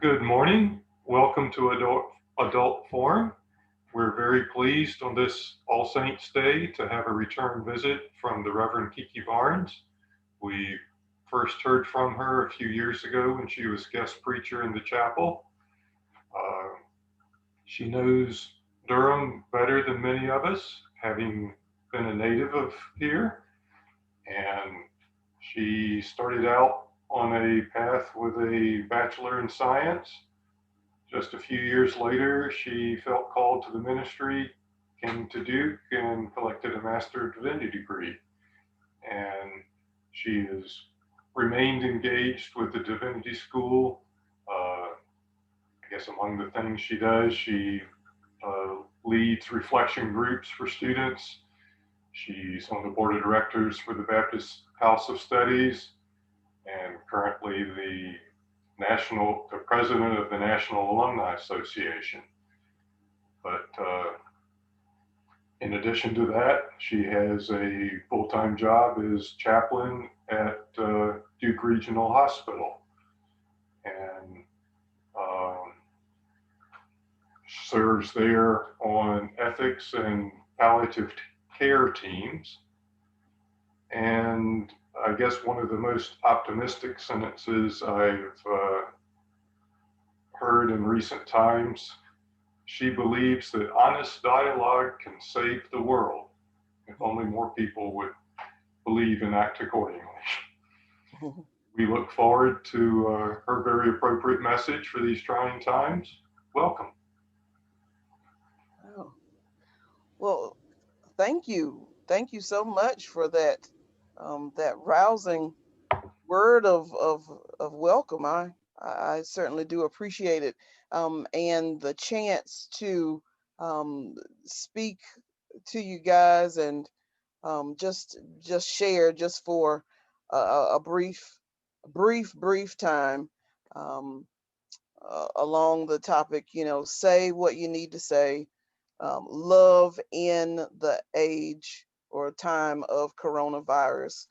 Good morning. Welcome to Adult Forum. We're very pleased on this All Saints Day to have a return visit from the Reverend Kiki Barnes. We first heard from her a few years ago when she was guest preacher in the chapel. Uh, she knows Durham better than many of us, having been a native of here, and she started out on a path with a Bachelor in Science. Just a few years later, she felt called to the ministry, came to Duke, and collected a Master of Divinity degree. And she has remained engaged with the Divinity School. I guess among the things she does, she leads reflection groups for students. She's on the board of directors for the Baptist House of Studies, and currently the president of the National Alumni Association. But in addition to that, she has a full-time job as chaplain at Duke Regional Hospital, and um, serves there on ethics and palliative care teams. And I guess one of the most optimistic sentences I've heard in recent times, she believes that honest dialogue can save the world if only more people would believe and act accordingly. We look forward to her very appropriate message for these trying times. Welcome. Oh, well, thank you. Thank you so much for that rousing word of welcome. I certainly do appreciate it. And the chance to um, speak to you guys and just share just for a brief time um, along the topic. Say what you need to say. Love in the age or time of coronavirus.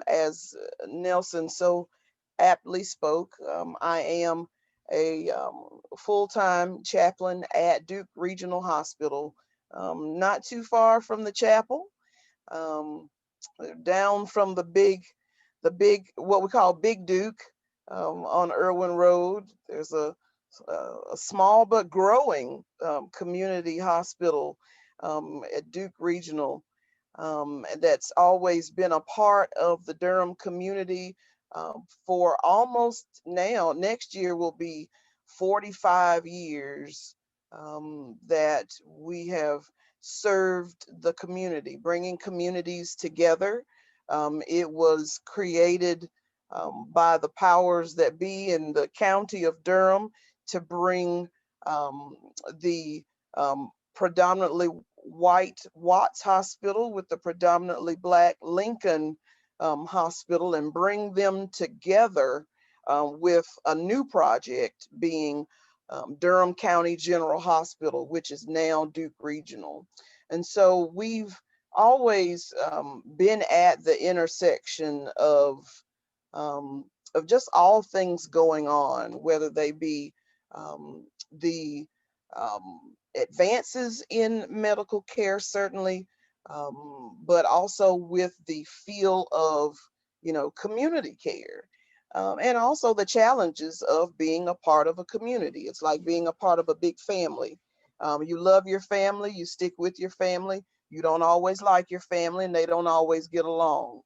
As Nelson so aptly spoke, I am a full-time chaplain at Duke Regional Hospital, not too far from the chapel, um, down from the big, what we call Big Duke, on Irwin Road. There's a small but growing community hospital at Duke Regional, that's always been a part of the Durham community for almost now. Next year will be 45 years that we have served the community, bringing communities together. It was created by the powers that be in the county of Durham to bring um, the predominantly white Watts Hospital with the predominantly black Lincoln Hospital and bring them together with a new project being Durham County General Hospital, which is now Duke Regional. And so we've always been at the intersection um, of just all things going on, whether they be the advances in medical care, certainly, but also with the feel of, community care. And also the challenges of being a part of a community. It's like being a part of a big family. You love your family, you stick with your family. You don't always like your family, and they don't always get along.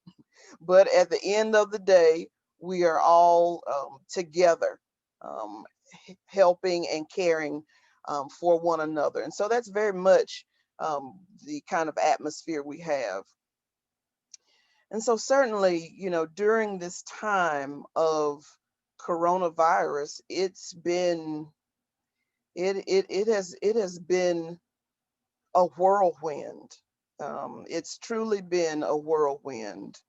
But at the end of the day, we are all together, um, helping and caring for one another. And so that's very much the kind of atmosphere we have. And so certainly, during this time of coronavirus, it has been a whirlwind. It's truly been a whirlwind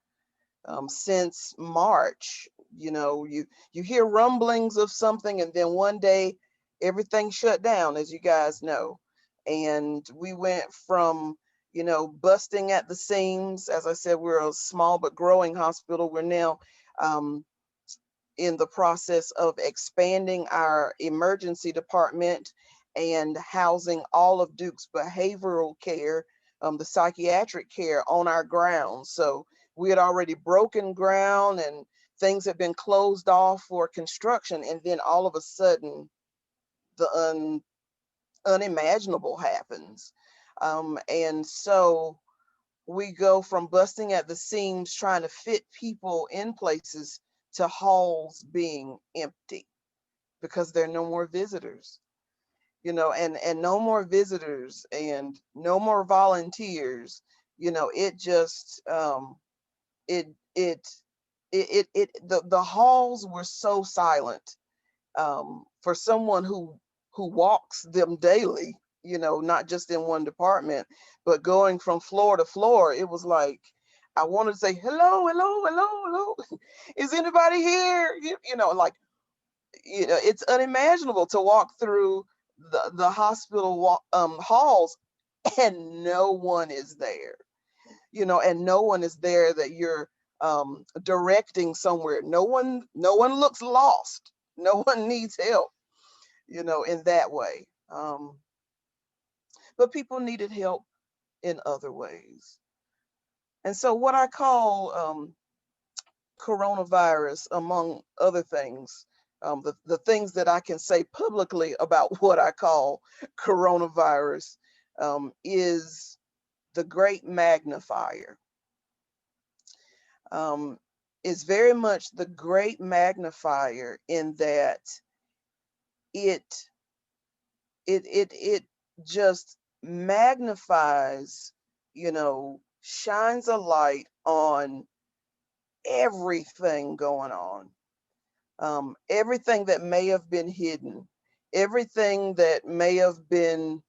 since March. You hear rumblings of something, and then one day everything shut down, as you guys know. And we went from, busting at the seams. As I said, we're a small but growing hospital. We're now um, in the process of expanding our emergency department and housing all of Duke's behavioral care, the psychiatric care on our grounds. So we had already broken ground and things had been closed off for construction. And then all of a sudden, the unimaginable happens. And so we go from busting at the seams trying to fit people in places to halls being empty because there are no more visitors, and no more visitors and no more volunteers. It just it it the halls were so silent, for someone who walks them daily, not just in one department, but going from floor to floor. It was like I wanted to say hello, hello, hello, hello. Is anybody here? Like, it's unimaginable to walk through the hospital halls and no one is there. And no one is there that you're directing somewhere. No one looks lost. No one needs help, in that way. But people needed help in other ways. And so, what I call coronavirus, among other things, the things that I can say publicly about what I call coronavirus, is the great magnifier. Um, is very much the great magnifier in that it it just magnifies, shines a light on everything going on, everything that may have been hidden, everything that may have been,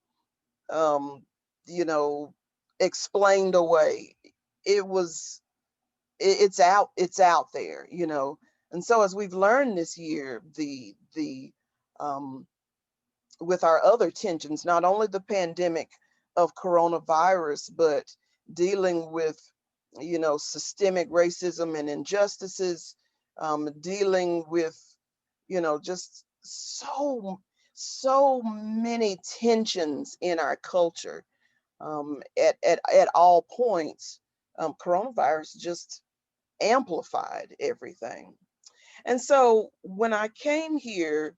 um, you know, explained away. It was, it's out there, And so, as we've learned this year, um, with our other tensions, not only the pandemic of coronavirus, but dealing with, systemic racism and injustices, dealing with, just so many tensions in our culture, at all points. Coronavirus just amplified everything. And so when I came here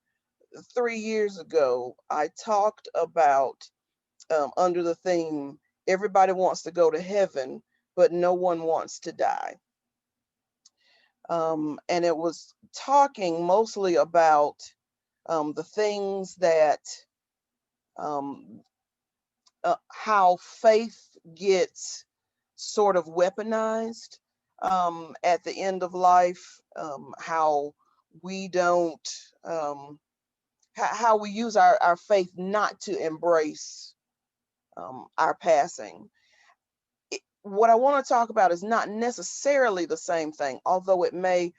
3 years ago, I talked about, under the theme, everybody wants to go to heaven, but no one wants to die. And it was talking mostly about, the things that, um, how faith gets sort of weaponized, at the end of life, how we don't, how we use our faith not to embrace, our passing. What I want to talk about is not necessarily the same thing, although it may,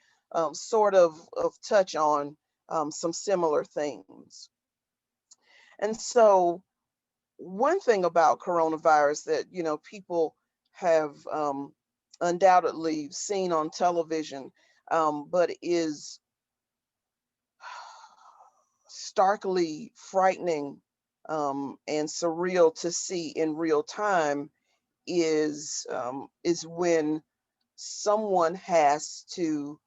sort of touch on, some similar themes. And so, one thing about coronavirus that people have, undoubtedly seen on television, but is starkly frightening, and surreal to see in real time, is when someone has to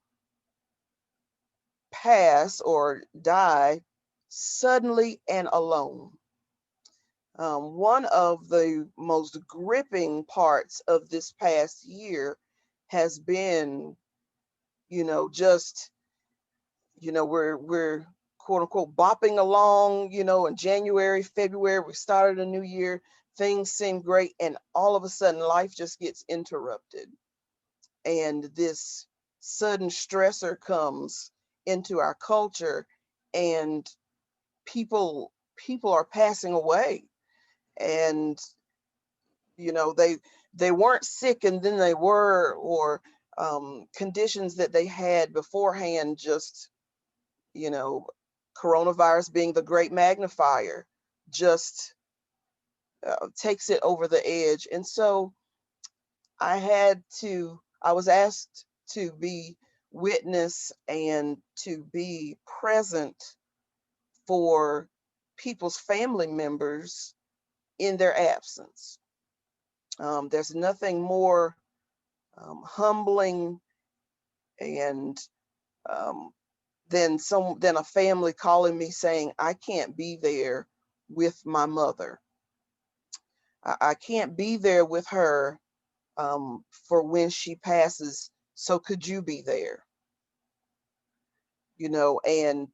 pass or die suddenly and alone. One of the most gripping parts of this past year has been, just, we're quote unquote bopping along, in January, February, we started a new year, things seem great, and all of a sudden life just gets interrupted. And this sudden stressor comes into our culture, and people are passing away. And they weren't sick and then they were, or conditions that they had beforehand, just, you know coronavirus being the great magnifier, just, takes it over the edge. And so I was asked to be witness and to be present for people's family members in their absence. There's nothing more humbling and um, than a family calling me saying, I can't be there with my mother. I can't be there with her for when she passes. So could you be there? And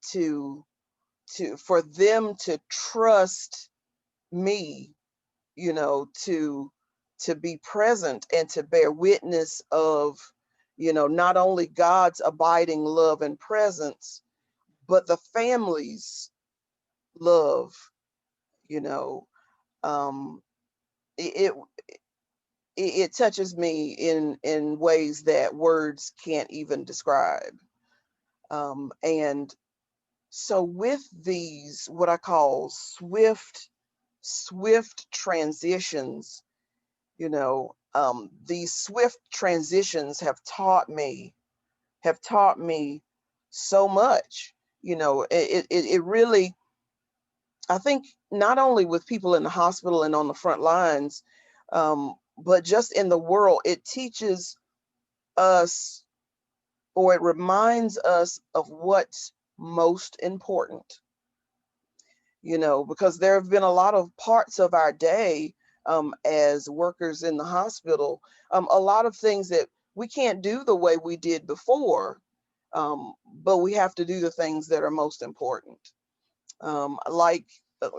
for them to trust me, to be present and to bear witness of, not only God's abiding love and presence, but the family's love. you know um it, it touches me in ways that words can't even describe. And so with these, what I call swift transitions, these swift transitions have taught me so much. It really, I think, not only with people in the hospital and on the front lines, but just in the world, it teaches us, or it reminds us of what's most important, because there have been a lot of parts of our day, as workers in the hospital, a lot of things that we can't do the way we did before, but we have to do the things that are most important. Like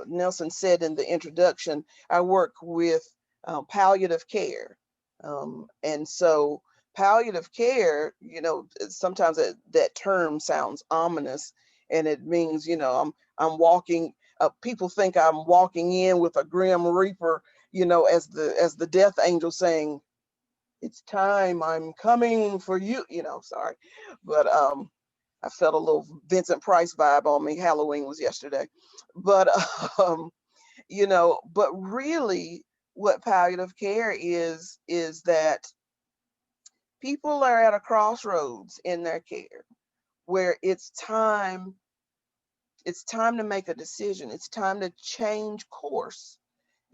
Nelson said in the introduction, I work with palliative care. And so palliative care, sometimes that term sounds ominous, and it means, I'm walking, people think I'm walking in with a grim reaper, as the death angel saying, it's time, I'm coming for you, sorry. But I felt a little Vincent Price vibe on me. Halloween was yesterday. But, um, but really what palliative care is that people are at a crossroads in their care where it's time to make a decision. It's time to change course.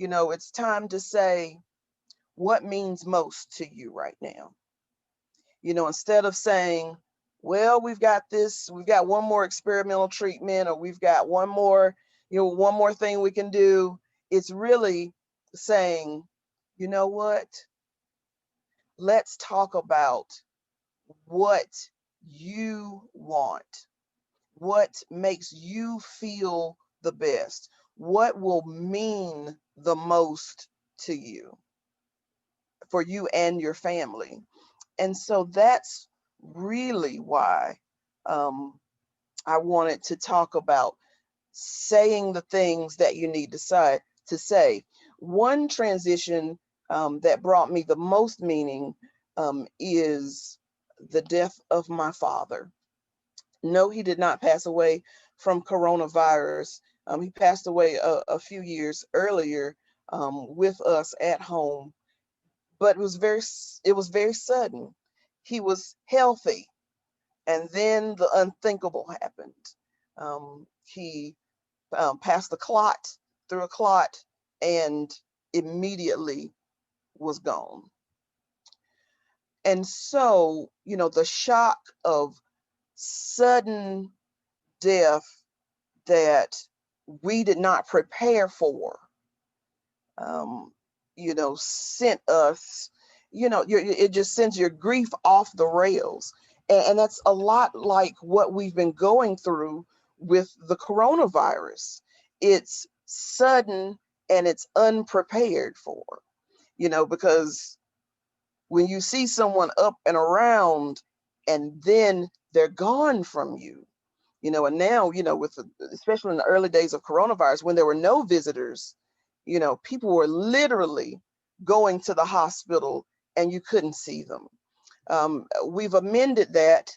It's time to say what means most to you right now. Instead of saying, well, we've got one more experimental treatment, or we've got one more thing we can do. It's really saying, you know what? Let's talk about what you want, what makes you feel the best, what will mean the most to you, for you and your family. And so that's really why um, I wanted to talk about saying the things that you need to say. One transition that brought me the most meaning is the death of my father. No, he did not pass away from coronavirus. He passed away a few years earlier with us at home, but it was very sudden. He was healthy, and then the unthinkable happened. He passed through a clot, and immediately was gone. And so, the shock of sudden death that we did not prepare for, um, sent us, it just sends your grief off the rails. And that's a lot like what we've been going through with the coronavirus. It's sudden and it's unprepared for, because when you see someone up and around and then they're gone from you, and now, especially in the early days of coronavirus, when there were no visitors, people were literally going to the hospital and you couldn't see them. We've amended that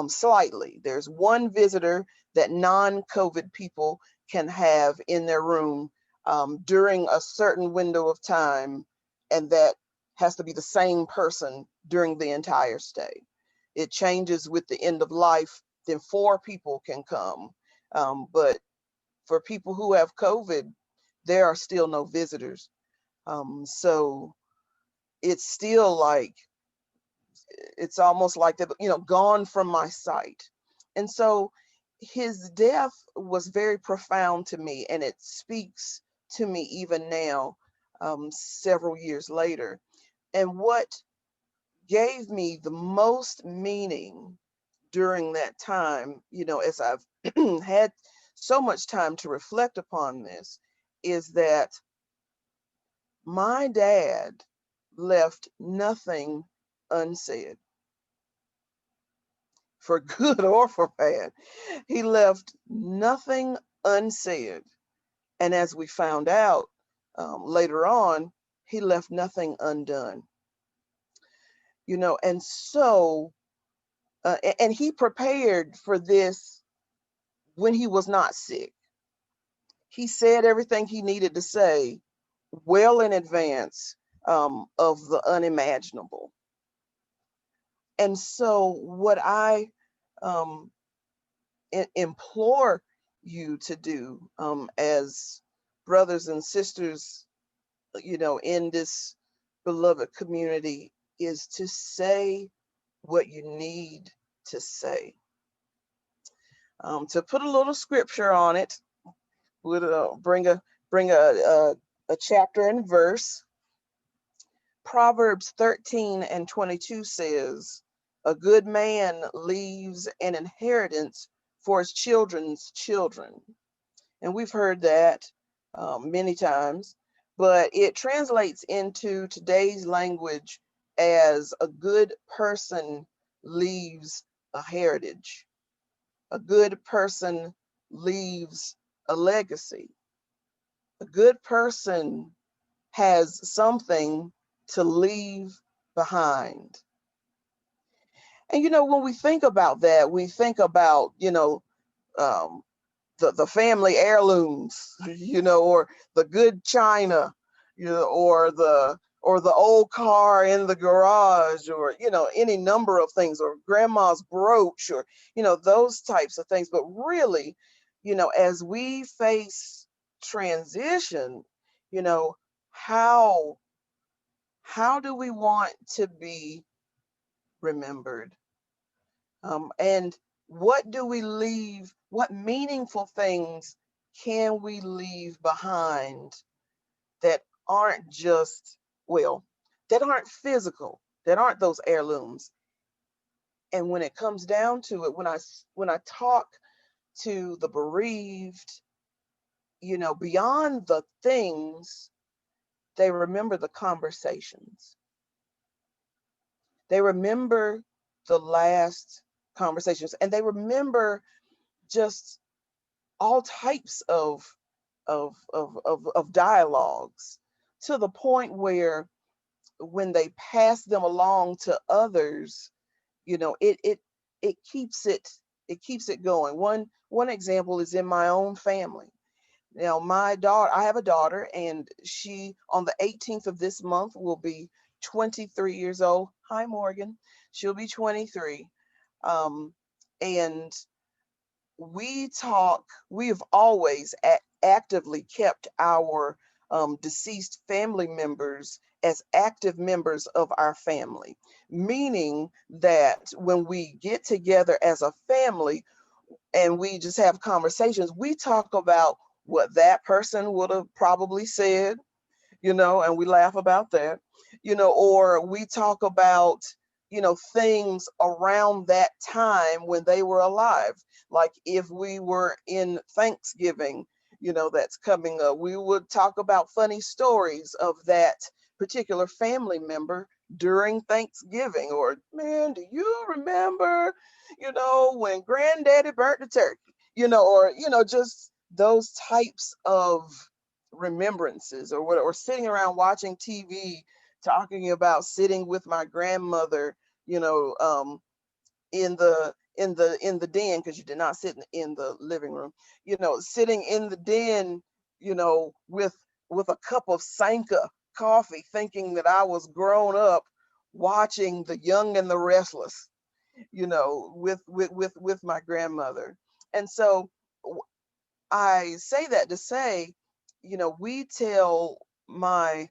slightly. There's one visitor that non-COVID people can have in their room during a certain window of time, and that has to be the same person during the entire stay. it changes with the end of life, then 4 people can come. But for people who have COVID, there are still no visitors. So it's still like, it's almost like they're, gone from my sight. And so his death was very profound to me, and it speaks to me even now, several years later. And what gave me the most meaning during that time, as I've had so much time to reflect upon this, is that my dad left nothing unsaid, for good or for bad. He left nothing unsaid. And as we found out later on, he left nothing undone. And so, and he prepared for this when he was not sick. He said everything he needed to say well in advance of the unimaginable. And so, what I um, implore you to do, as brothers and sisters, in this beloved community, is to say what you need to say. To put a little scripture on it, would bring a chapter and verse. Proverbs 13:22 says, "A good man leaves an inheritance for his children's children." And we've heard that many times, but it translates into today's language as a good person leaves a heritage. A good person leaves a legacy. A good person has something to leave behind. And when we think about that, we think about, um, the family heirlooms, or the good china, or the old car in the garage, or any number of things, or grandma's brooch, or those types of things. But really, as we face transition, you know, how how do we want to be remembered? And what do we leave? What meaningful things can we leave behind that aren't just, well, that aren't physical, that aren't those heirlooms? And when it comes down to it, when I talk to the bereaved, beyond the things, they remember the conversations. They remember the last conversations, and they remember just all types of dialogues, to the point where when they pass them along to others, it keeps it going. One example is in my own family. Now, my daughter, I have a daughter, and she, on the 18th of this month, will be 23 years old. Hi, Morgan. She'll be 23. Um, and we have always actively kept our deceased family members as active members of our family, meaning that when we get together as a family and we just have conversations, we talk about what that person would have probably said, and we laugh about that, or we talk about, things around that time when they were alive. Like if we were in Thanksgiving, that's coming up, we would talk about funny stories of that particular family member during Thanksgiving. Or, man, do you remember, when granddaddy burnt the turkey, or, just those types of remembrances, or what, or sitting around watching TV, talking about sitting with my grandmother, you know, um, in the den, because you did not sit in the living room, sitting in the den, with a cup of Sanka coffee, thinking that I was grown up, watching The Young and the Restless, with my grandmother. And so I say that to say, we tell my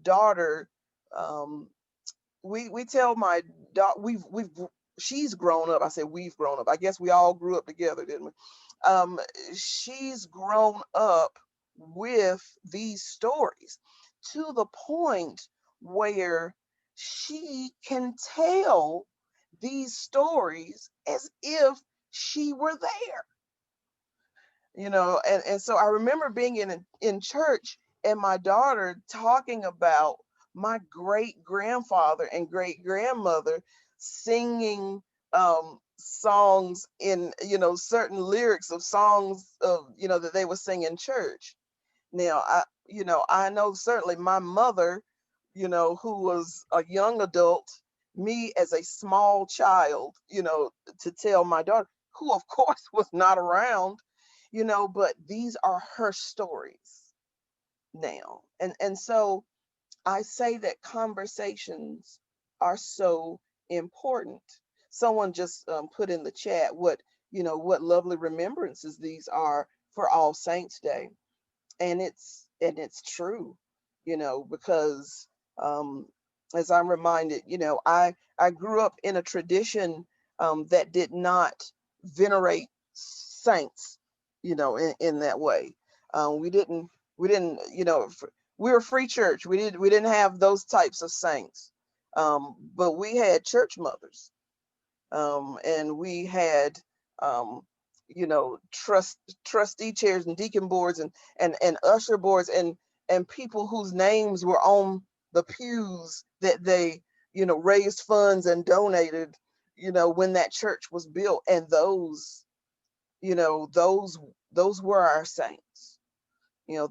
daughter, um, we tell my daughter, she's grown up. I said we've grown up. I guess we all grew up together, didn't we? Um, she's grown up with these stories to the point where she can tell these stories as if she were there. And so I remember being in church and my daughter talking about my great grandfather and great grandmother singing songs in, certain lyrics of songs of, that they would sing in church. Now I know certainly my mother, who was a young adult, me as a small child, to tell my daughter, who of course was not around, but these are her stories now. And so I say that conversations are so important. Someone just put in the chat what lovely remembrances these are for All Saints Day. And it's true, because um as I'm reminded, I grew up in a tradition that did not venerate saints, in that way. We didn't we were a free church. We didn't have those types of saints. But we had church mothers, and we had um, trustee chairs and deacon boards and usher boards and people whose names were on the pews that they raised funds and donated when that church was built. And those were our saints.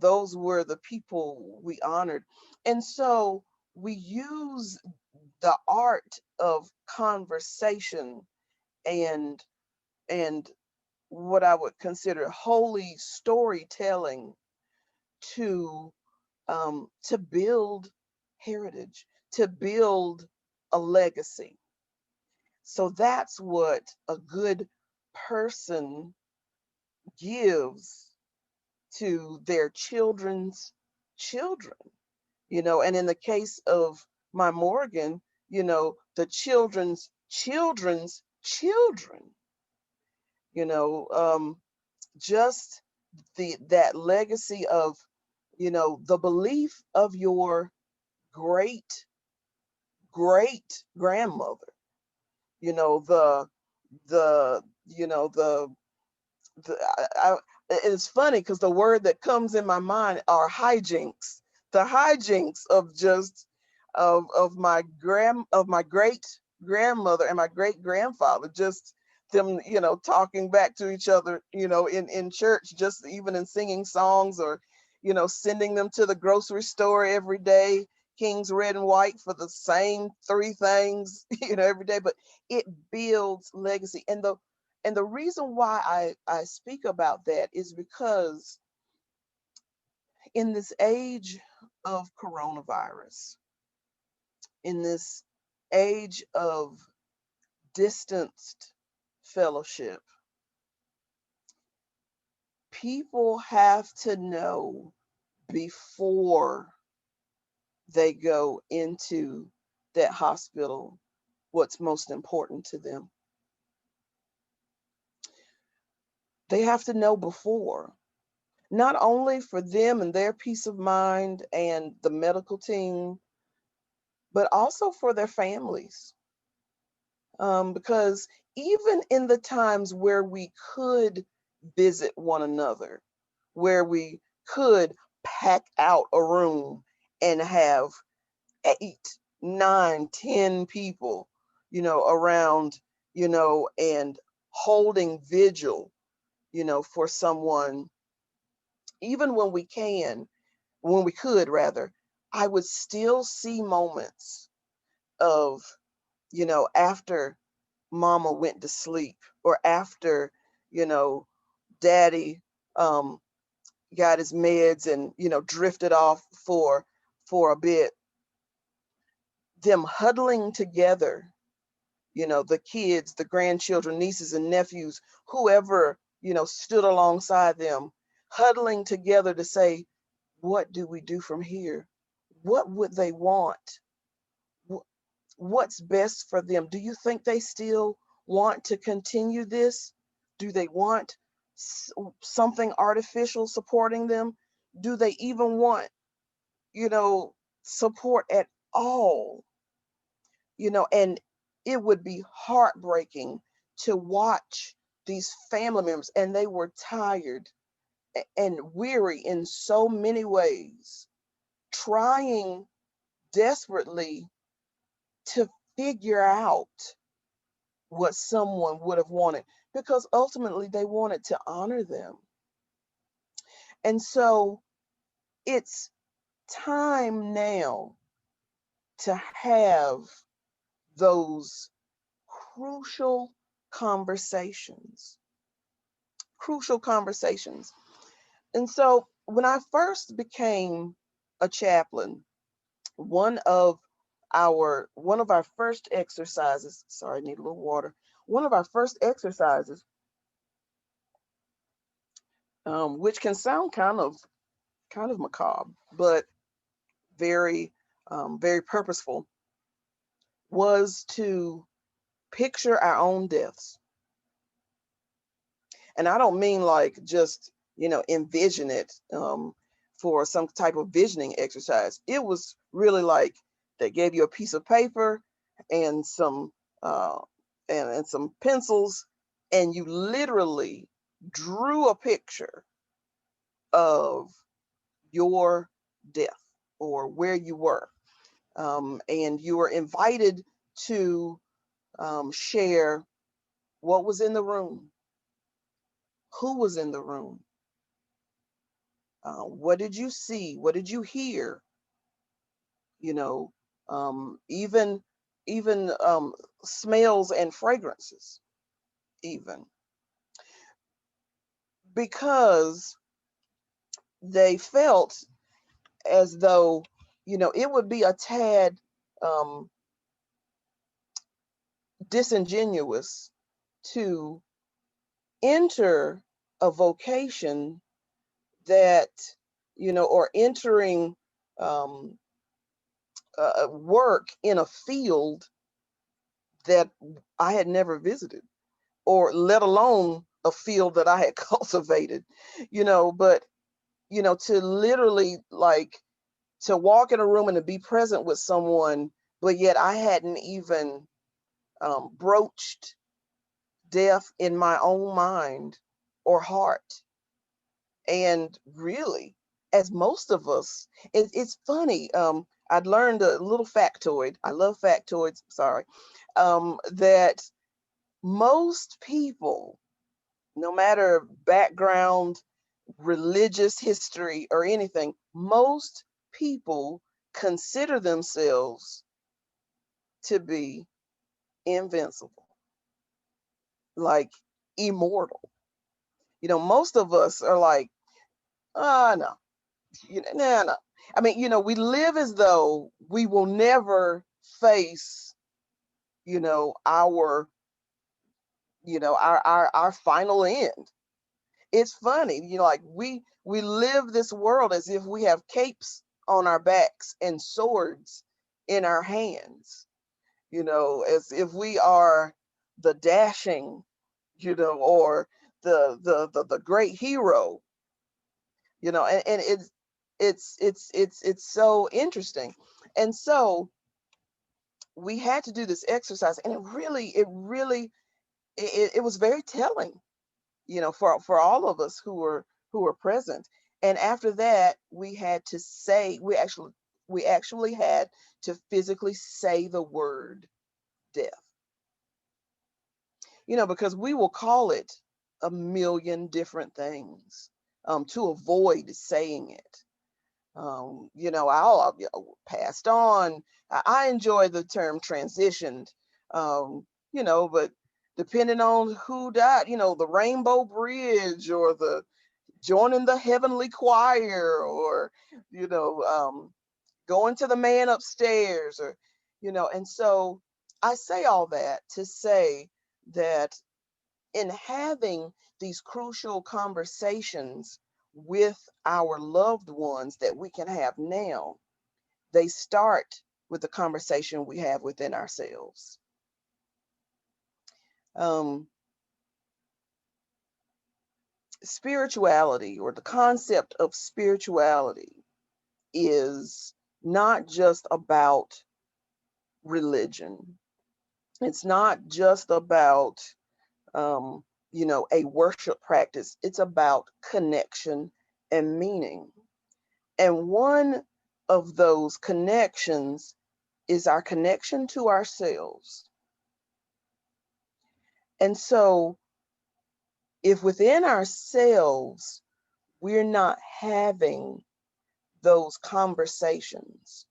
Those were the people we honored. And so we use the art of conversation and and what I would consider holy storytelling to build heritage, to build a legacy. So that's what a good person gives to their children's children. And in the case of my Morgan, the children's children's children, you know, just that legacy of, the belief of your great great grandmother, the the you know the it's funny because the word that comes in my mind are hijinks. The hijinks of just of my great grandmother and my great grandfather, just them, talking back to each other, in church, just even in singing songs, or sending them to the grocery store every day, King's red and white for the same three things, every day. But it builds legacy. And the reason why I speak about that is because in this age of coronavirus, in this age of distanced fellowship, people have to know before they go into that hospital what's most important to them. They have to know before, not only for them and their peace of mind and the medical team, but also for their families. Because even in the times where we could visit one another, where we could pack out a room and have 8, 9, 10 people, around, and holding vigil, for someone, even when we could rather, I would still see moments of, after mama went to sleep, or after, you know, daddy um, got his meds and, drifted off for a bit, them huddling together, the kids, the grandchildren, nieces and nephews, whoever, stood alongside them, huddling together to say, what do we do from here? What would they want? What's best for them? Do you think they still want to continue this? Do they want something artificial supporting them? Do they even want, you know, support at all? And it would be heartbreaking to watch these family members, and they were tired and weary in so many ways, trying desperately to figure out what someone would have wanted, because ultimately they wanted to honor them. And so it's time now to have those crucial conversations. Crucial conversations. And so when I first became a chaplain, one of our first exercises, sorry, I need a little water. One of our first exercises, which can sound kind of macabre, but very, very purposeful, was to picture our own deaths. And I don't mean like just, envision it, for some type of visioning exercise. It was really like they gave you a piece of paper and some uh, and some pencils, and you literally drew a picture of your death or where you were. And you were invited to share what was in the room, who was in the room, what did you see, what did you hear, you know, even smells and fragrances, even, because they felt as though, it would be a tad um, disingenuous to enter a vocation that, or entering um, work in a field that I had never visited, or let alone a field that I had cultivated, but, to literally, like, to walk in a room and to be present with someone, but yet I hadn't even broached death in my own mind or heart. And really, as most of us, it's funny. I'd learned a little factoid. I love factoids. Sorry. That most people, no matter background, religious history, or anything, most people consider themselves to be invincible, like immortal. Most of us are like, no, no, no. I mean, we live as though we will never face, our, our final end. It's funny, like we live this world as if we have capes on our backs and swords in our hands, as if we are the dashing, or the great hero, and it's so interesting. And so we had to do this exercise, and it was very telling, for all of us who were present. And after that, we had to say, we actually had to physically say the word death, because we will call it a million different things, to avoid saying it. I'll passed on. I enjoy the term transitioned, but depending on who died, the Rainbow Bridge, or the joining the heavenly choir, or, going to the man upstairs, or, and so I say all that to say that in having these crucial conversations with our loved ones that we can have now, they start with the conversation we have within ourselves. Um, Spirituality, or the concept of spirituality, is not just about religion. It's not just about, um, a worship practice. It's about connection and meaning. And one of those connections is our connection to ourselves. And so, if within ourselves we're not having those conversations,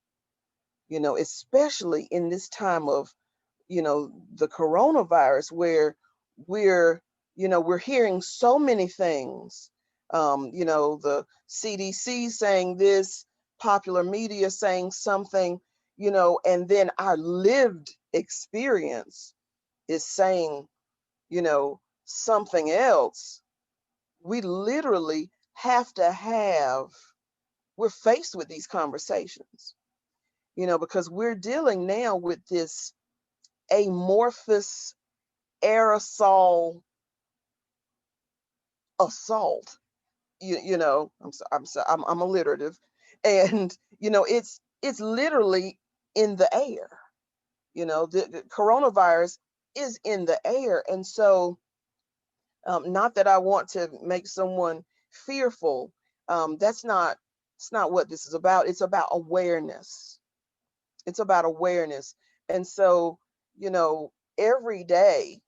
especially in this time of, the coronavirus, where we're, we're hearing so many things, the CDC saying this, popular media saying something, and then our lived experience is saying, something else. We literally have to have, we're faced with these conversations, because we're dealing now with this amorphous aerosol assault. I'm alliterative, and it's literally in the air. The coronavirus is in the air, and so, not that I want to make someone fearful. That's not. It's not what this is about. It's about awareness. It's about awareness, and so, every day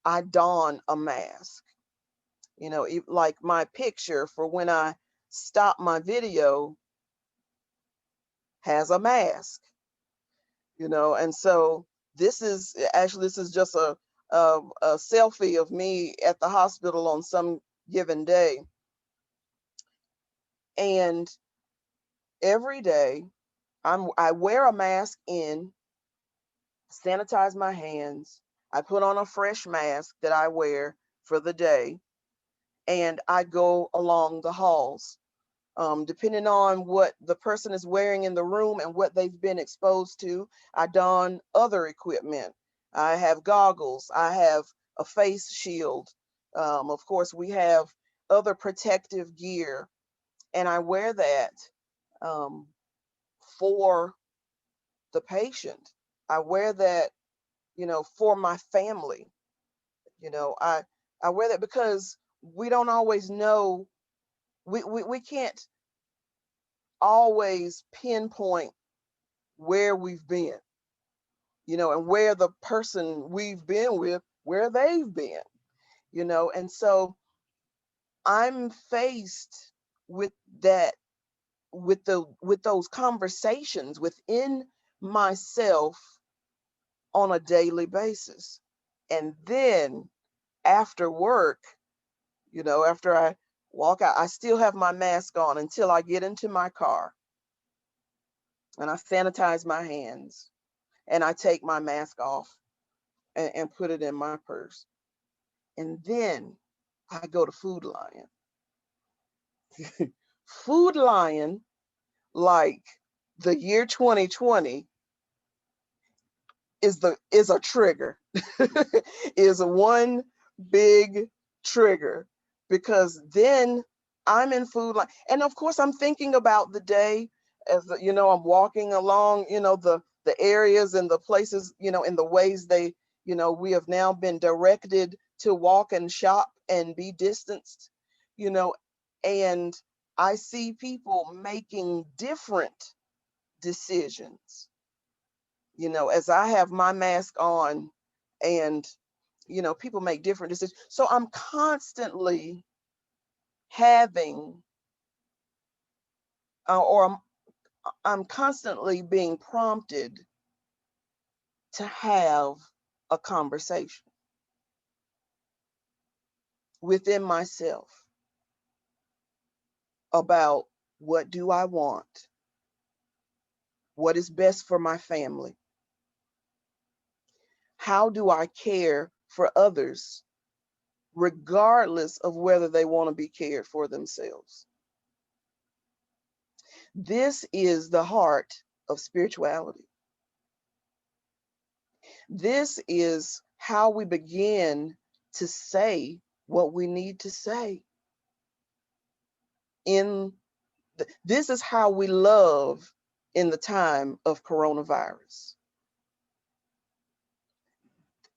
I don a mask. Like my picture for when I stop my video has a mask. And so this is just a selfie of me at the hospital on some given day. And every day I wear a mask in, sanitize my hands, I put on a fresh mask that I wear for the day, and I go along the halls. Depending on what the person is wearing in the room and what they've been exposed to, I don other equipment. I have goggles, I have a face shield. Of course, we have other protective gear, and I wear that, um, for the patient. I wear that, for my family. You know, I I wear that because we don't always know. We can't always pinpoint where we've been, and where the person we've been with, where they've been, and so I'm faced with that, with those conversations within myself on a daily basis. And then after work, after I walk out, I still have my mask on until I get into my car, and I sanitize my hands, and I take my mask off, and put it in my purse. And then I go to Food Lion. Food Lion, like the year 2020, is a trigger. Is one big trigger, because then I'm in Food Lion, and of course I'm thinking about the day, as I'm walking along, the areas and the places, in the ways they, we have now been directed to walk and shop and be distanced, you know, and I see people making different decisions, as I have my mask on, and, people make different decisions. So I'm constantly having, or I'm constantly being prompted to have a conversation within myself about, what do I want? What is best for my family? How do I care for others, regardless of whether they want to be cared for themselves? This is the heart of spirituality. This is how we begin to say what we need to say. This is how we love in the time of coronavirus.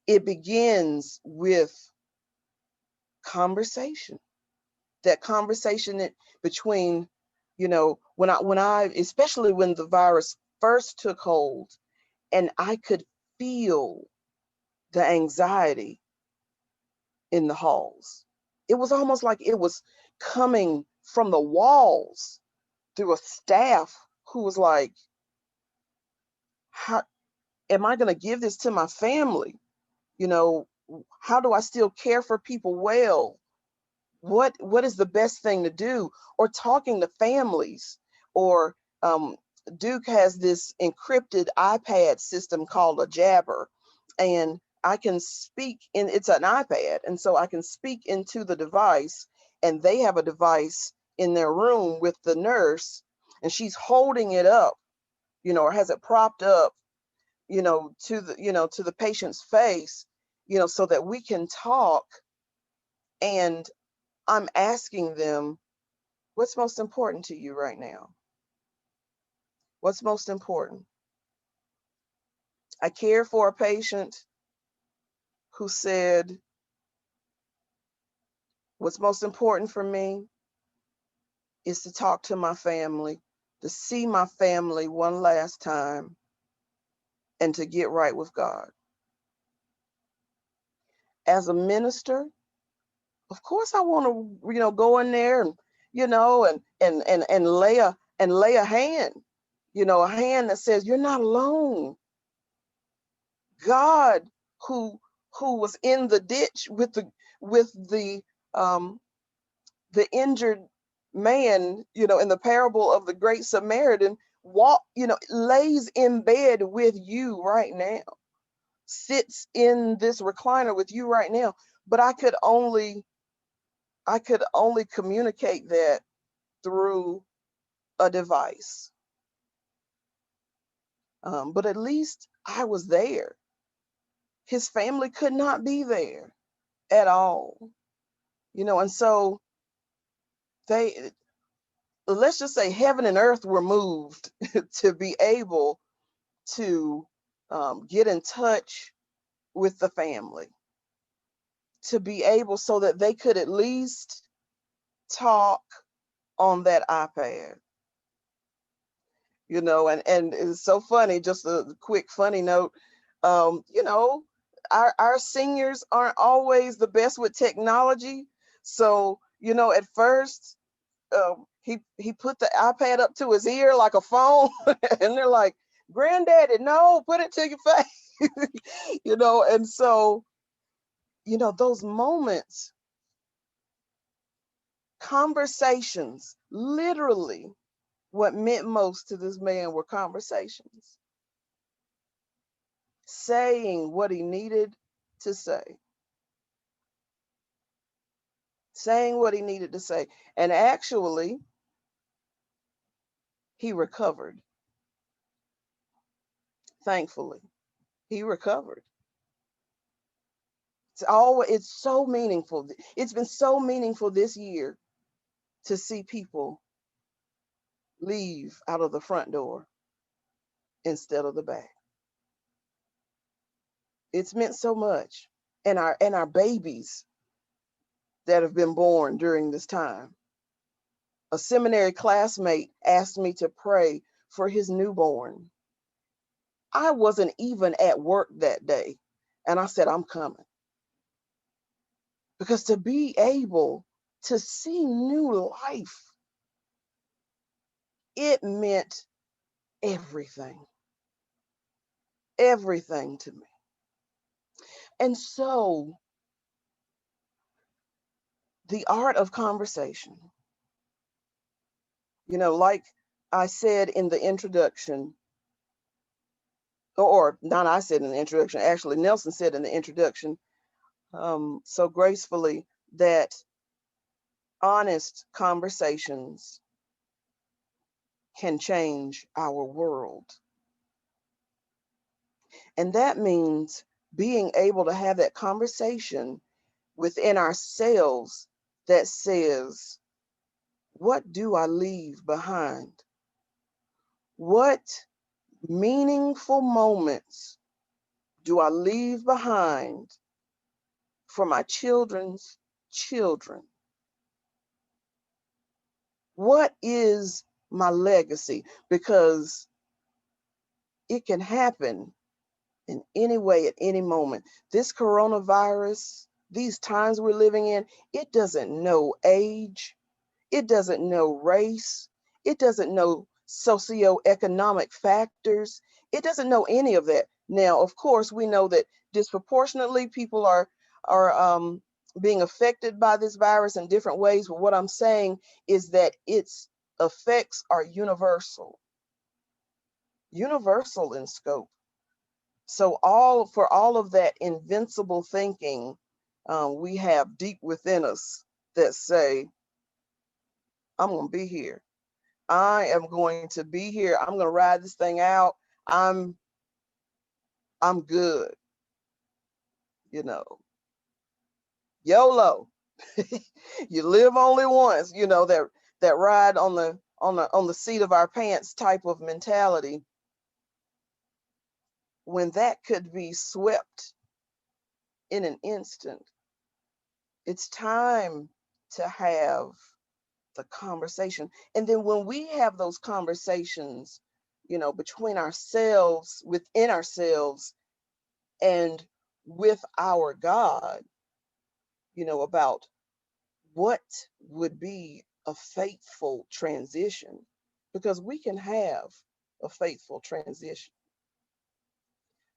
It begins with conversation. That conversation between, when I, especially when the virus first took hold, and I could feel the anxiety in the halls. It was almost like it was coming from the walls through a staff who was like, how am I going to give this to my family? How do I still care for people well? What is the best thing to do? Or talking to families, or Duke has this encrypted iPad system called a Jabber, and I can speak in, it's an iPad, and so I can speak into the device, and they have a device in their room with the nurse, and she's holding it up, or has it propped up, to the patient's face, so that we can talk. And I'm asking them, what's most important to you right now? What's most important? I cared for a patient who said, what's most important for me is to talk to my family, to see my family one last time, and to get right with God. As a minister, of course I want to, go in there and, and lay a hand, a hand that says, you're not alone. God, who was in the ditch with um, the injured man, in the parable of the Great Samaritan, lays in bed with you right now, sits in this recliner with you right now. But I could only communicate that through a device. But at least I was there. His family could not be there at all, and so they, let's just say heaven and earth were moved to be able to get in touch with the family, to be able so that they could at least talk on that iPad. And it's so funny, just a quick funny note. um, you know our seniors aren't always the best with technology. So at first, he put the iPad up to his ear like a phone, and they're like, "Granddaddy, no, put it to your face." And so those moments, conversations, literally, what meant most to this man were conversations, saying what he needed to say, saying what he needed to say, and actually, he recovered. Thankfully, he recovered. It's so meaningful. It's been so meaningful this year to see people leave out of the front door instead of the back. It's meant so much. And our babies that have been born during this time. A seminary classmate asked me to pray for his newborn. I wasn't even at work that day. And I said, I'm coming. Because to be able to see new life, it meant everything, everything to me. And so, the art of conversation, like I said in the introduction, or not I said in the introduction, actually Nelson said in the introduction, so gracefully, that honest conversations can change our world. And that means being able to have that conversation within ourselves that says, what do I leave behind? What meaningful moments do I leave behind for my children's children? What is my legacy? Because it can happen in any way at any moment. This coronavirus, these times we're living in, it doesn't know age, it doesn't know race, it doesn't know socioeconomic factors, it doesn't know any of that. Now, of course, we know that disproportionately people are being affected by this virus in different ways, but what I'm saying is that its effects are universal, universal in scope. So for all of that invincible thinking, we have deep within us that say, I'm going to be here. I am going to be here. I'm going to ride this thing out. I'm I'm good, you know. YOLO. You live only once, that ride on the seat of our pants type of mentality, when that could be swept in an instant. It's time to have the conversation. And then when we have those conversations, between ourselves, within ourselves, and with our God, about what would be a faithful transition, because we can have a faithful transition,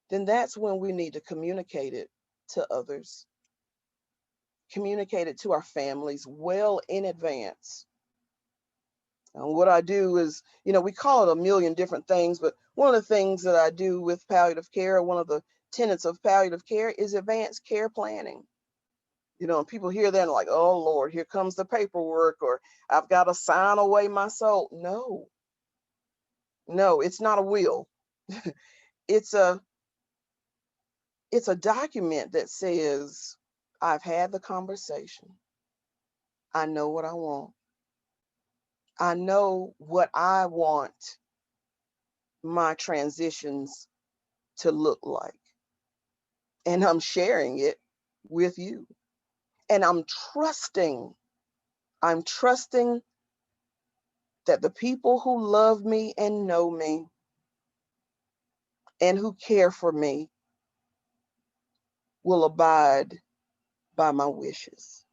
then that's when we need to communicate it to others, communicate it to our families well in advance. And what I do is, we call it a million different things, but one of the things that I do with palliative care, one of the tenets of palliative care, is advanced care planning. And people hear that and like, oh Lord, here comes the paperwork, or I've got to sign away my soul. No, it's not a will. it's a it's a document that says, I've had the conversation. I know what I want. I know what I want my transitions to look like. And I'm sharing it with you. And I'm trusting that the people who love me and know me and who care for me will abide by my wishes.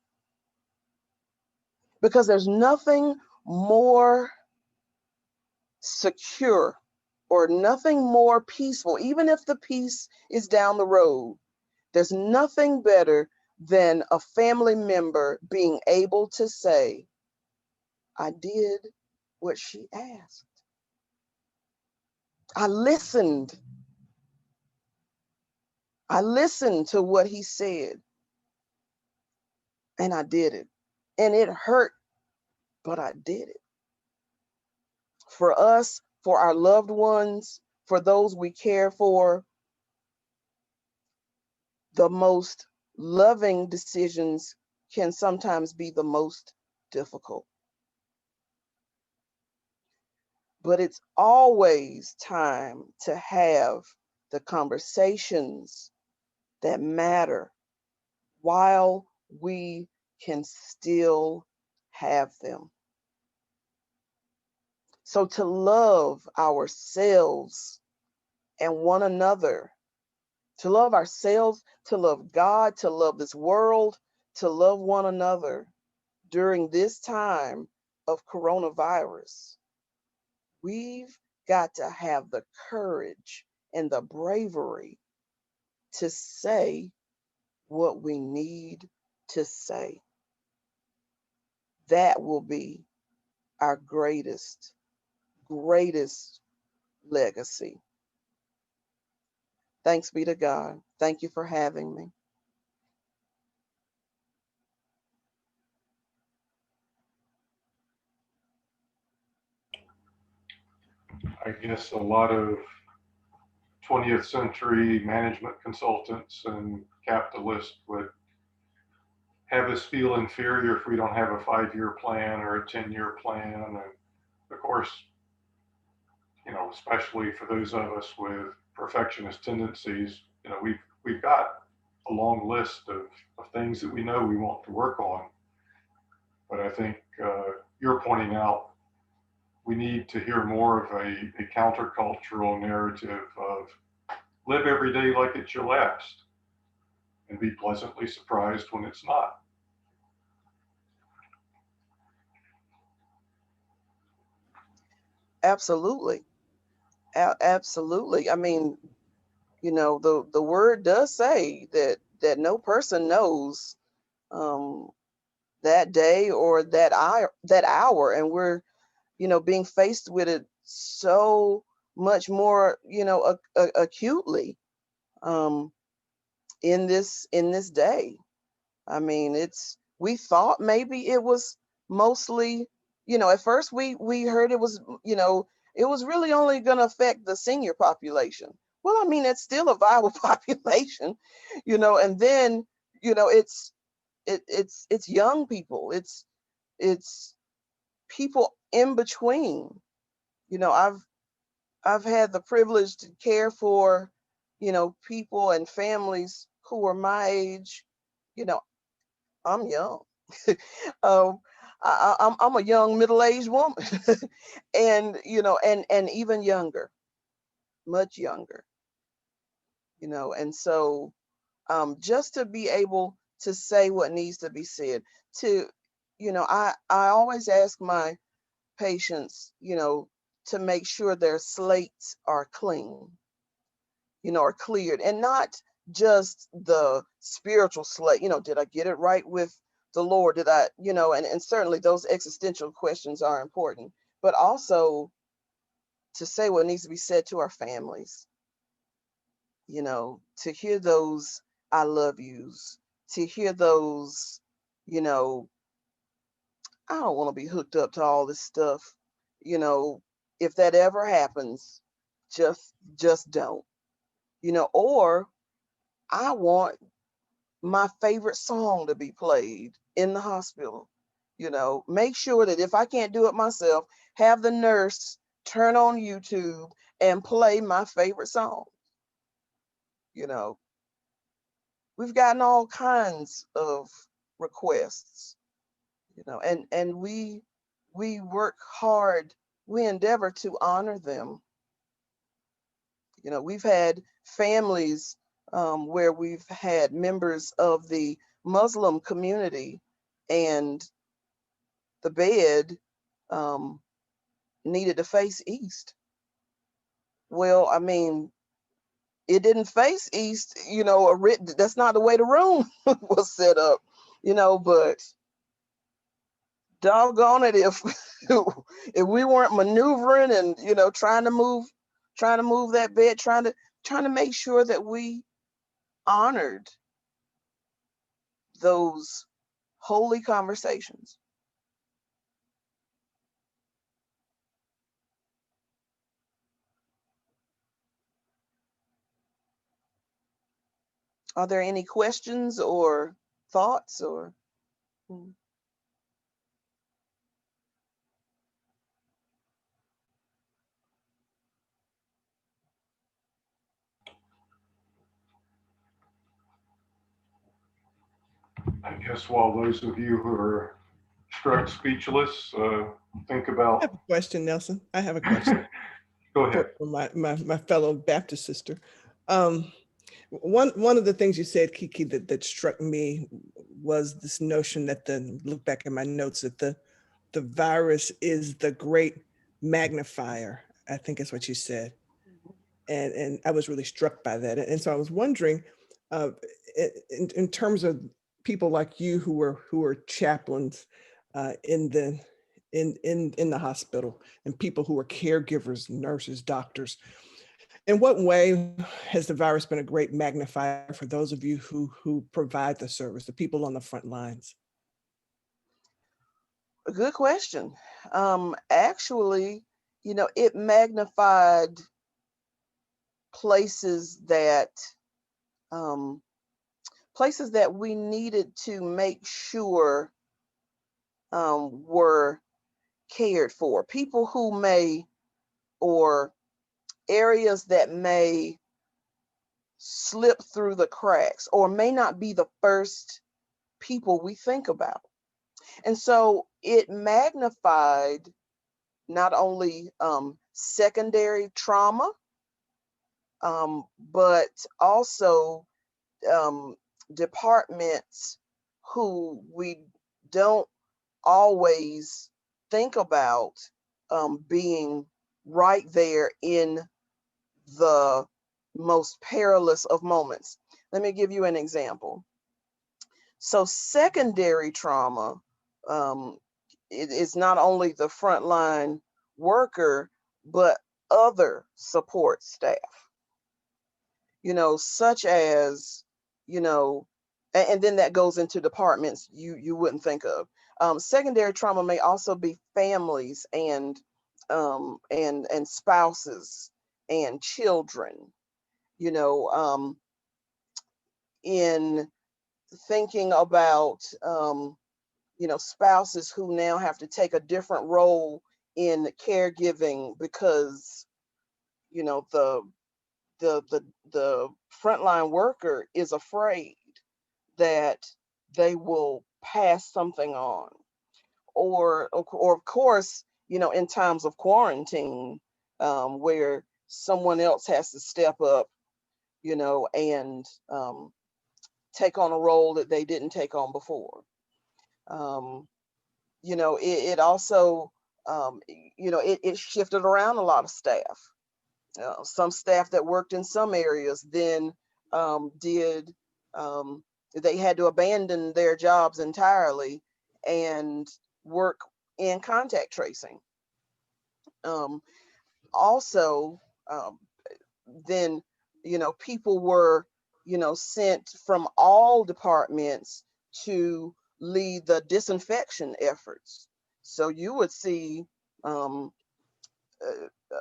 Because there's nothing more secure or nothing more peaceful, even if the peace is down the road. There's nothing better than a family member being able to say, I did what she asked. I listened. I listened to what he said, and I did it. And it hurt, but I did it. For us, for our loved ones, for those we care for, the most loving decisions can sometimes be the most difficult. But it's always time to have the conversations that matter while we can still have them. So to love ourselves and one another, to love ourselves, to love God, to love this world, to love one another during this time of coronavirus, we've got to have the courage and the bravery to say what we need to say. That will be our greatest legacy. Thanks be to God. Thank you for having me. I guess a lot of 20th century management consultants and capitalists would have us feel inferior if we don't have a 5-year plan or a 10-year plan. And of course, especially for those of us with perfectionist tendencies, we've got a long list of things that we know we want to work on. But I think you're pointing out we need to hear more of a countercultural narrative of live every day like it's your last and be pleasantly surprised when it's not. Absolutely. Absolutely. I mean, the word does say that no person knows um, that day or that hour, and we're being faced with it so much more acutely um, in this day. I mean, we thought maybe it was mostly, at first we heard it was really only going to affect the senior population. Well, I mean, it's still a viable population, and then, it's young people. It's people in between. I've had the privilege to care for, people and families who are my age. You know, I'm young. um, I'm a young middle-aged woman, and and even younger, much younger. And so just to be able to say what needs to be said, to I always ask my patients, to make sure their slates are clean, are cleared, and not just the spiritual slate. Did I get it right with the Lord? Did I, and certainly those existential questions are important, but also to say what needs to be said to our families, to hear those I love yous, to hear those, you know, I don't want to be hooked up to all this stuff. You know, if that ever happens, just don't. Or I want my favorite song to be played in the hospital. Make sure that if I can't do it myself, have the nurse turn on YouTube and play my favorite song. You know, we've gotten all kinds of requests, and we work hard, we endeavor to honor them. We've had families where we've had members of the Muslim community, and the bed um, needed to face east. Well, I mean, it didn't face east, that's not the way the room was set up, but doggone it, if if we weren't maneuvering and trying to move that bed, trying to make sure that we honored those holy conversations. Are there any questions or thoughts or hmm. I guess while those of you who are struck speechless think I about. have a question, Nelson. I have a question Go ahead. for my fellow Baptist sister. Um, one of the things you said, Kiki, that struck me was this notion that look back at my notes, that the virus is the great magnifier. I think is what you said, and I was really struck by that. And so I was wondering, uh, in terms of people like you who are chaplains in the hospital, and people who are caregivers, nurses, doctors, In what way has the virus been a great magnifier for those of you who provide the service, the people on the front lines? A good question. Actually, it magnified places that um, we needed to make sure were cared for. People who may, or areas that may slip through the cracks or may not be the first people we think about. And so it magnified not only secondary trauma, but also um, departments who we don't always think about being right there in the most perilous of moments. Let me give you an example. So secondary trauma it is not only the frontline worker, but other support staff, such as, and then that goes into departments you wouldn't think of. Secondary trauma may also be families and spouses and children, in thinking about spouses who now have to take a different role in caregiving because the the frontline worker is afraid that they will pass something on, or of course, in times of quarantine, where someone else has to step up, and take on a role that they didn't take on before. um, it also, it shifted around a lot of staff. Some staff that worked in some areas then did, um, they had to abandon their jobs entirely and work in contact tracing. Um, Also, um, then, people were, sent from all departments to lead the disinfection efforts. So you would see um,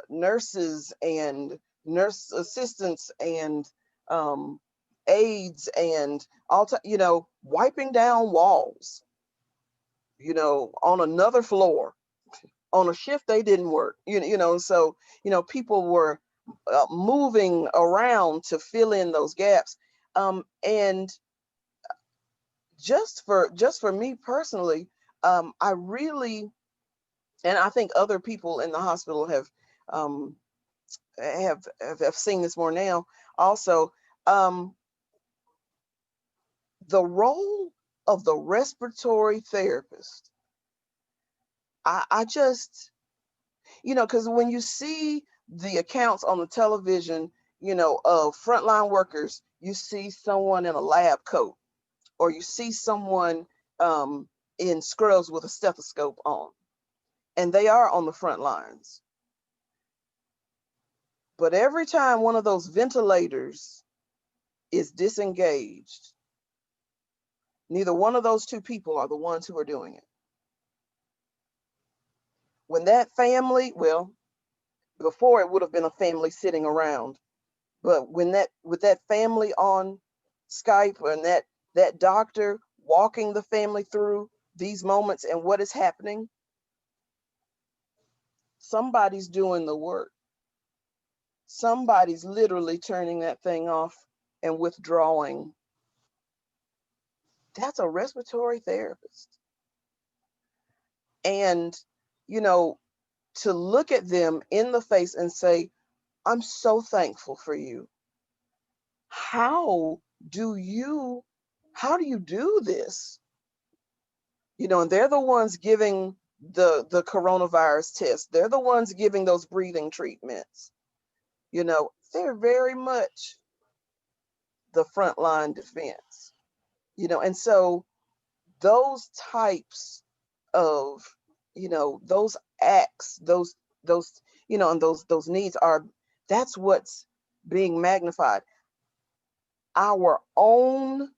nurses and nurse assistants and um, aides and wiping down walls, on another floor on a shift they didn't work. So people were moving around to fill in those gaps. And just for me personally, I really, and I think other people in the hospital um, have seen this more now also. um, the role of the respiratory therapist, I just, because when you see the accounts on the television, of frontline workers, you see someone in a lab coat, or you see someone in scrubs with a stethoscope on, and they are on the front lines. But every time one of those ventilators is disengaged, neither one of those two people are the ones who are doing it. When that family, well, before it would have been a family sitting around, but when that with that family on Skype, and that doctor walking the family through these moments and what is happening, somebody's doing the work. Somebody's literally turning that thing off and withdrawing. That's a respiratory therapist. And, you know, to look at them in the face and say, I'm so thankful for you. How do you how do you do this? And they're the ones giving the coronavirus test. They're the ones giving those breathing treatments. They're very much the frontline defense. And so those types of, those acts, those and those needs are, that's what's being magnified. Our own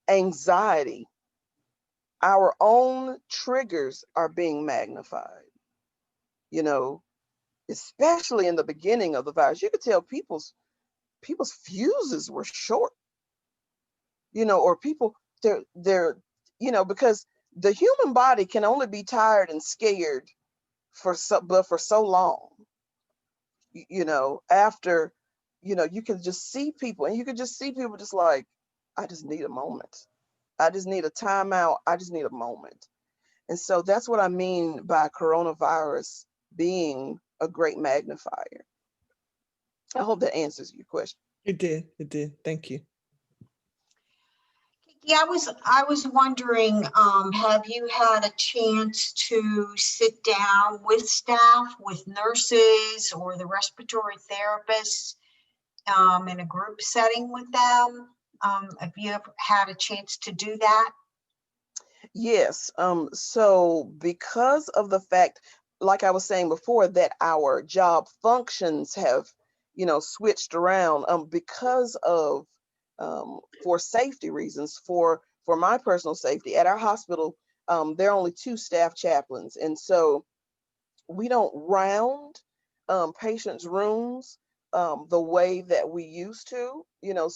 anxiety, our own triggers are being magnified. You know, especially in the beginning of the virus, you could tell people's fuses were short. You know, or people they're you know, because the human body can only be tired and scared for so long. You know, after, you know, you can just see people, and you can just see people just like, I just need a moment. I just need a timeout. I just need a moment. And so that's what I mean by coronavirus being a great magnifier. I hope that answers your question. It did. It did. Thank you. Yeah, I was wondering, have you had a chance to sit down with staff, with nurses or the respiratory therapists, in a group setting with them? Have you ever had a chance to do that? Yes. So because of the fact, like I was saying before, that our job functions have, you know, switched around, because of, for safety reasons, for my personal safety at our hospital, there are only 2 staff chaplains, and so we don't round patients' rooms the way that we used to. You know,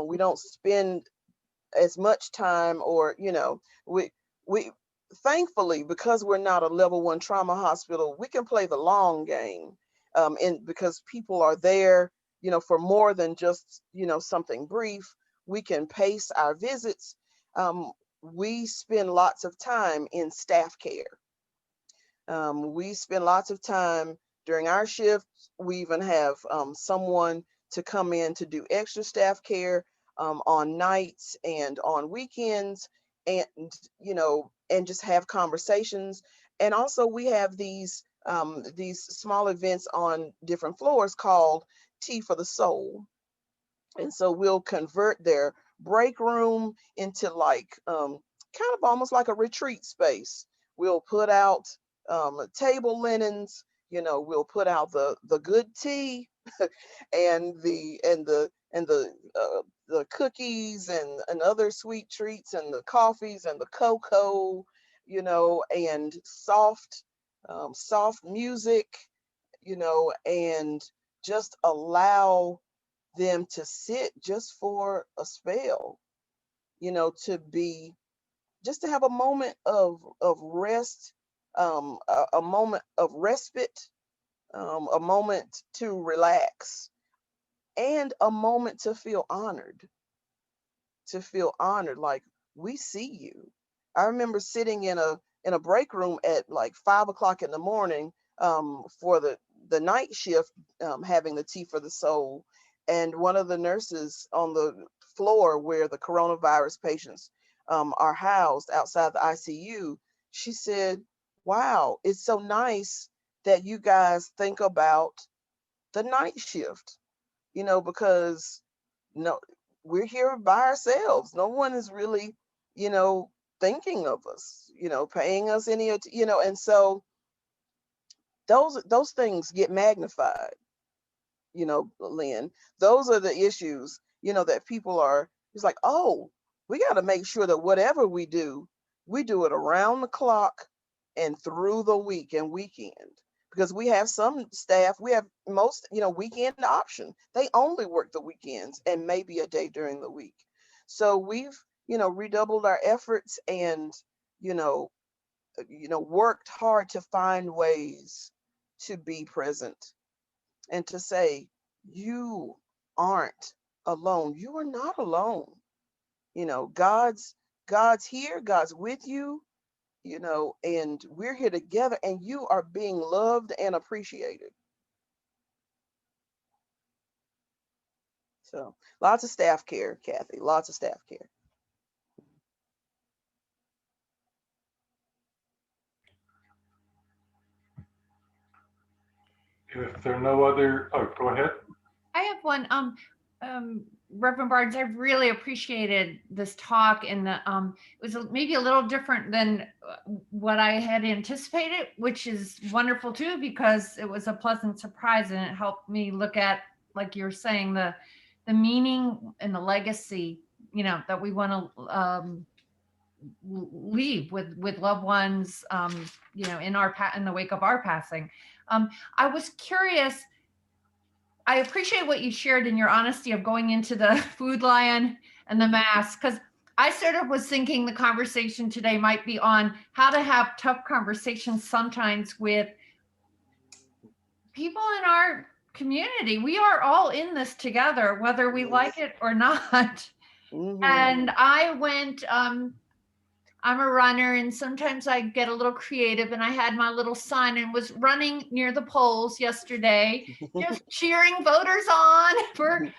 we don't spend as much time, or, you know, we thankfully, because we're not a level 1 trauma hospital, we can play the long game, and because people are there, you know, for more than just, you know, something brief. We can pace our visits. We spend lots of time in staff care. We spend lots of time during our shifts. We even have someone to come in to do extra staff care on nights and on weekends, and, you know, and just have conversations. And also, we have these small events on different floors called Tea for the Soul. And so we'll convert their break room into like, kind of almost like a retreat space. We'll put out table linens, you know, we'll put out the good tea and the cookies and other sweet treats, and the coffees and the cocoa, you know, and soft music, you know, and just allow them to sit just for a spell, you know, to be, just to have a moment of rest, a moment of respite, a moment to relax, and a moment to feel honored, like, we see you. I remember sitting in a break room at like 5 o'clock in the morning, for the night shift, having the tea for the soul, and one of the nurses on the floor where the coronavirus patients are housed outside the ICU, she said, wow, it's so nice that you guys think about the night shift, you know, because no, we're here by ourselves. No one is really, you know, thinking of us, you know, paying us any, you know, and so those things get magnified, you know, Lynn. Those are the issues, you know, that people are, it's like, oh, we got to make sure that whatever we do it around the clock and through the week and weekend. Because we have some staff, we have most, you know, weekend option. They only work the weekends and maybe a day during the week. So we've, you know, redoubled our efforts and, you know, worked hard to find ways to be present and to say, you aren't alone. You are not alone. You know, God's here, God's with you, you know, and we're here together, and you are being loved and appreciated. So lots of staff care, Kathy, lots of staff care. If there are no other, oh, go ahead. I have one. Reverend Barnes, I've really appreciated this talk, and it was maybe a little different than what I had anticipated, which is wonderful too, because it was a pleasant surprise and it helped me look at like you're saying, the meaning and the legacy, that we want to leave with loved ones, in the wake of our passing. I was curious. I appreciate what you shared in your honesty of going into the Food Lion and the mask, because I sort of was thinking the conversation today might be on how to have tough conversations sometimes with people in our community. We are all in this together, whether we like it or not. And I went, I'm a runner, and sometimes I get a little creative, and I had my little sign and was running near the polls yesterday, just cheering voters on for,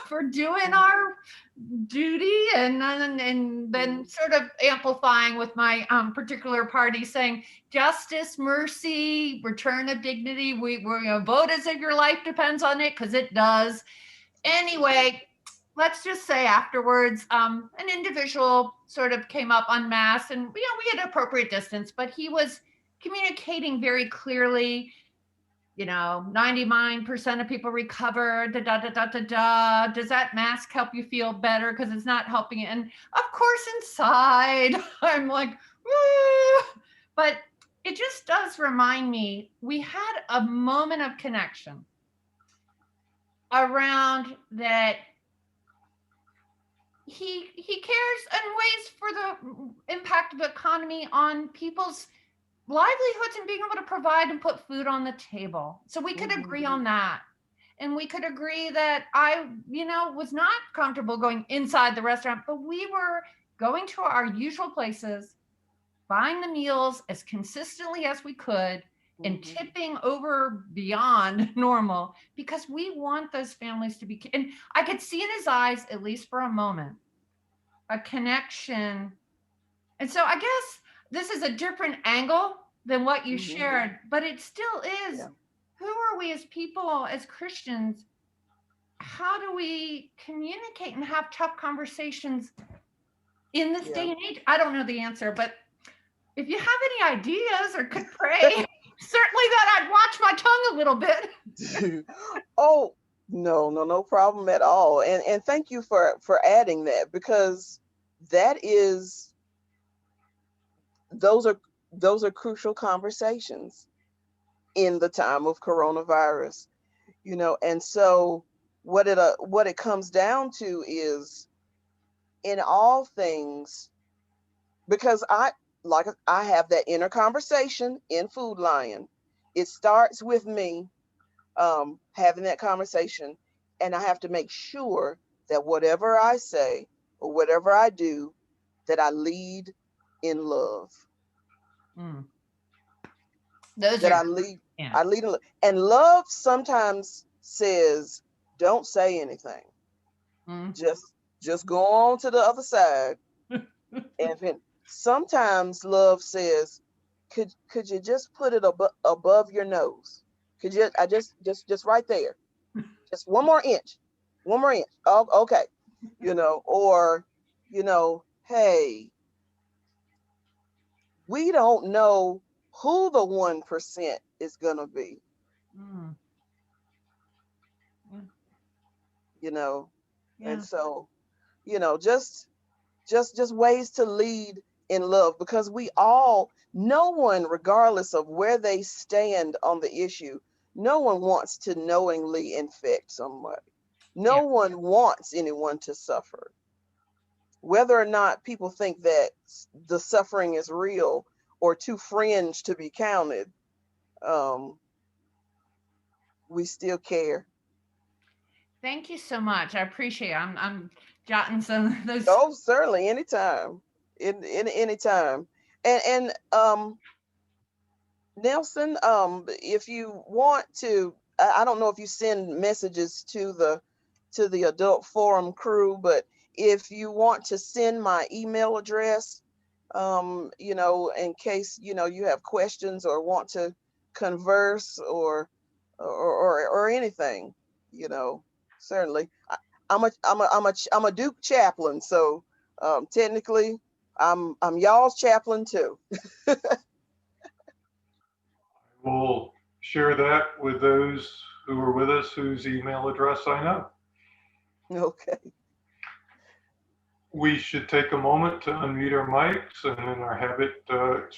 for doing our duty, and then sort of amplifying with my particular party, saying justice, mercy, return of dignity. We're vote as if your life depends on it, because it does. Anyway, let's just say afterwards, an individual sort of came up en masse, and we had appropriate distance, but he was communicating very clearly. 99% of people recover. Da da da da da da. Does that mask help you feel better? Because it's not helping you. And of course, inside, I'm like, woo! But it just does remind me, we had a moment of connection around that. He cares and weighs for the impact of the economy on people's livelihoods and being able to provide and put food on the table. So we could agree on that. And we could agree that I, was not comfortable going inside the restaurant, but we were going to our usual places, buying the meals as consistently as we could, and tipping over beyond normal, because we want those families to be, and I could see in his eyes, at least for a moment, a connection. And so I guess this is a different angle than what you shared, but it still is. Yeah. Who are we as people, as Christians? How do we communicate and have tough conversations in this day and age? I don't know the answer, but if you have any ideas or could pray, certainly that I'd watch my tongue a little bit. Oh, no problem at all. And thank you for adding that, because those are crucial conversations in the time of coronavirus, and so what it comes down to is, in all things, because I have that inner conversation in Food Lion. It starts with me having that conversation, and I have to make sure that whatever I say or whatever I do, that I lead in love. I lead in love. And love sometimes says, don't say anything. Just go on to the other side. And then sometimes love says, could you just put it above your nose? Could you, just right there, just one more inch. Oh, okay. Or, hey, we don't know who the 1% is going to be. And so, just ways to lead in love, because no one, regardless of where they stand on the issue, no one wants to knowingly infect somebody. No one wants anyone to suffer. Whether or not people think that the suffering is real or too fringe to be counted, we still care. Thank you so much. I appreciate it. I'm jotting some of those. Oh, certainly, anytime. Anytime. And Nelson, if you want to, I don't know if you send messages to the Adult Forum crew, but if you want to send my email address, in case, you have questions or want to converse or anything, certainly. I'm a Duke chaplain, so technically I'm y'all's chaplain too. We'll share that with those who are with us whose email address I know. Okay. We should take a moment to unmute our mics, and in our habit,